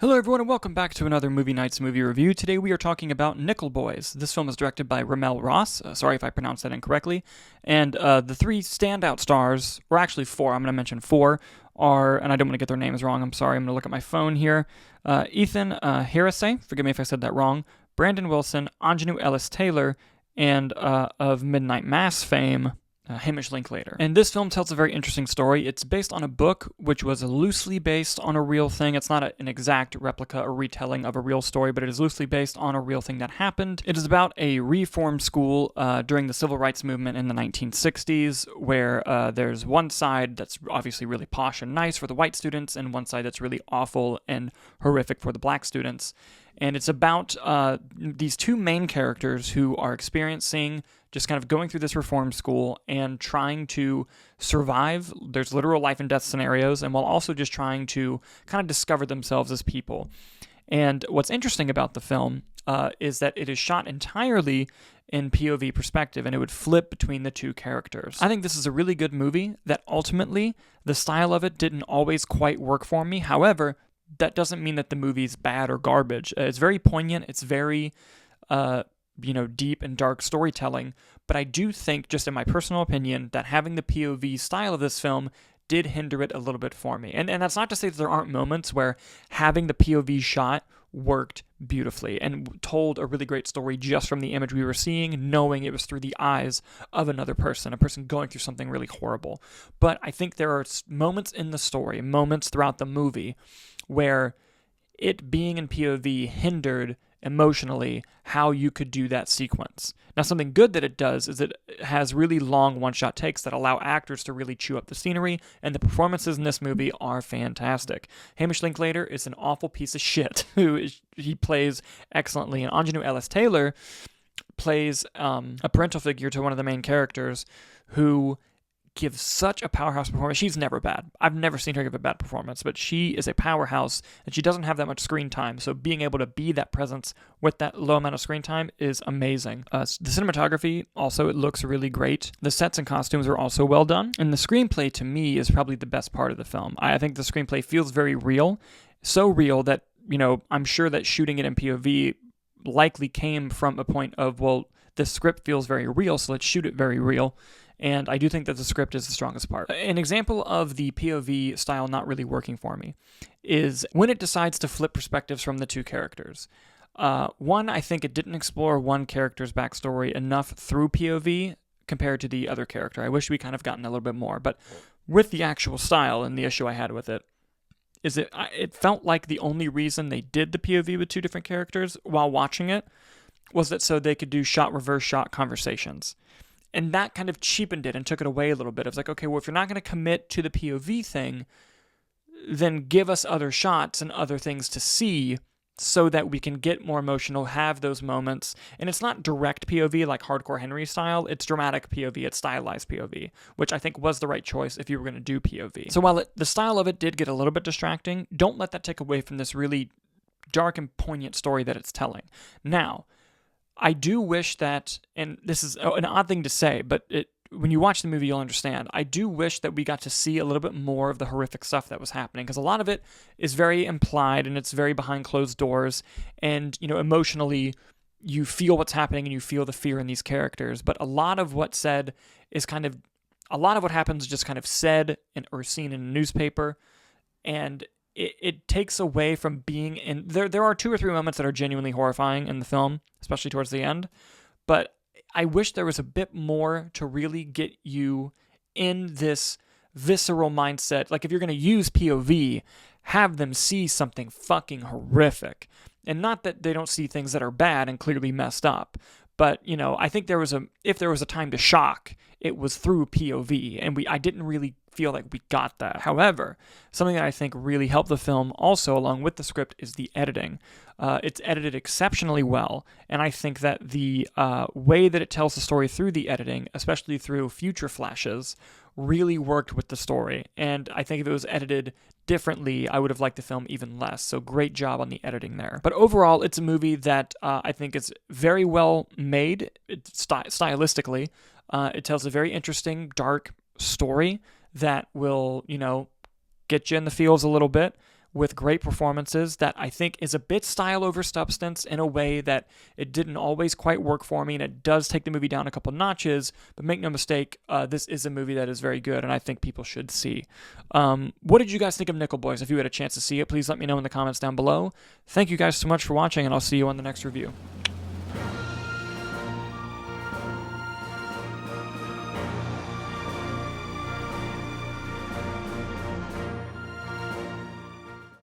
Hello everyone and welcome back to another Movie Nights movie review. Today we are talking about Nickel Boys. This film is directed by RaMell Ross, sorry if I pronounced that incorrectly, and the three standout stars, or actually four, I'm going to mention four, are, and I don't want to get their names wrong, I'm sorry, I'm going to look at my phone here, Ethan Herisse, forgive me if I said that wrong, Brandon Wilson, Aunjanue Ellis-Taylor, and of Midnight Mass fame, Hamish Linklater. And this film tells a very interesting story. It's based on a book which was loosely based on a real thing. It's not an exact replica or retelling of a real story, but it is loosely based on a real thing that happened. It is about a reform school during the civil rights movement in the 1960s, where there's one side that's obviously really posh and nice for the white students, and one side that's really awful and horrific for the black students. And it's about these two main characters who are experiencing just kind of going through this reform school and trying to survive. There's literal life and death scenarios, and while also just trying to kind of discover themselves as people. And what's interesting about the film is that it is shot entirely in POV perspective, and it would flip between the two characters. I think this is a really good movie that ultimately, the style of it didn't always quite work for me. However, that doesn't mean that the movie's bad or garbage. It's very poignant. It's very, deep and dark storytelling. But I do think, just in my personal opinion, that having the POV style of this film did hinder it a little bit for me. And that's not to say that there aren't moments where having the POV shot worked beautifully and told a really great story just from the image we were seeing, knowing it was through the eyes of another person, a person going through something really horrible. But I think there are moments in the story, moments throughout the movie, where it being in POV hindered emotionally how you could do that sequence. Now, something good that it does is it has really long one-shot takes that allow actors to really chew up the scenery, and the performances in this movie are fantastic. Hamish Linklater is an awful piece of shit he plays excellently, and Aunjanue Ellis-Taylor plays a parental figure to one of the main characters who gives such a powerhouse performance. She's never bad. I've never seen her give a bad performance, but she is a powerhouse, and she doesn't have that much screen time, so being able to be that presence with that low amount of screen time is amazing. The cinematography, also, it looks really great. The sets and costumes are also well done, and the screenplay, to me, is probably the best part of the film. I think the screenplay feels very real, so real that, I'm sure that shooting it in POV likely came from a point of, well, this script feels very real, so let's shoot it very real. And I do think that the script is the strongest part. An example of the POV style not really working for me is when it decides to flip perspectives from the two characters. One, I think it didn't explore one character's backstory enough through POV compared to the other character. I wish we kind of gotten a little bit more. But with the actual style, and the issue I had with it, is it felt like the only reason they did the POV with two different characters while watching it was that so they could do reverse shot conversations. And that kind of cheapened it and took it away a little bit. It's like, okay, well, if you're not going to commit to the POV thing, then give us other shots and other things to see so that we can get more emotional, have those moments. And it's not direct POV like Hardcore Henry style. It's dramatic POV. It's stylized POV, which I think was the right choice if you were going to do POV. So while the style of it did get a little bit distracting, don't let that take away from this really dark and poignant story that it's telling. Now, I do wish that, and this is an odd thing to say, but when you watch the movie, you'll understand. I do wish that we got to see a little bit more of the horrific stuff that was happening, because a lot of it is very implied and it's very behind closed doors, and emotionally, you feel what's happening and you feel the fear in these characters. But a lot of what's said is a lot of what happens is just kind of said or seen in a newspaper, and it takes away from being in... There are 2 or 3 moments that are genuinely horrifying in the film, especially towards the end, but I wish there was a bit more to really get you in this visceral mindset. Like, if you're going to use POV, have them see something fucking horrific. And not that they don't see things that are bad and clearly messed up, but, I think if there was a time to shock, it was through POV, and I didn't really feel like we got that. However, something that I think really helped the film also, along with the script, is the editing. It's edited exceptionally well, and I think that the way that it tells the story through the editing, especially through future flashes, really worked with the story. And I think if it was edited differently, I would have liked the film even less. So great job on the editing there. But overall, it's a movie that I think is very well made stylistically. It tells a very interesting, dark story that will, get you in the feels a little bit, with great performances that I think is a bit style over substance in a way that it didn't always quite work for me, and it does take the movie down a couple notches, but make no mistake, this is a movie that is very good and I think people should see. What did you guys think of Nickel Boys? If you had a chance to see it, please let me know in the comments down below. Thank you guys so much for watching, and I'll see you on the next review.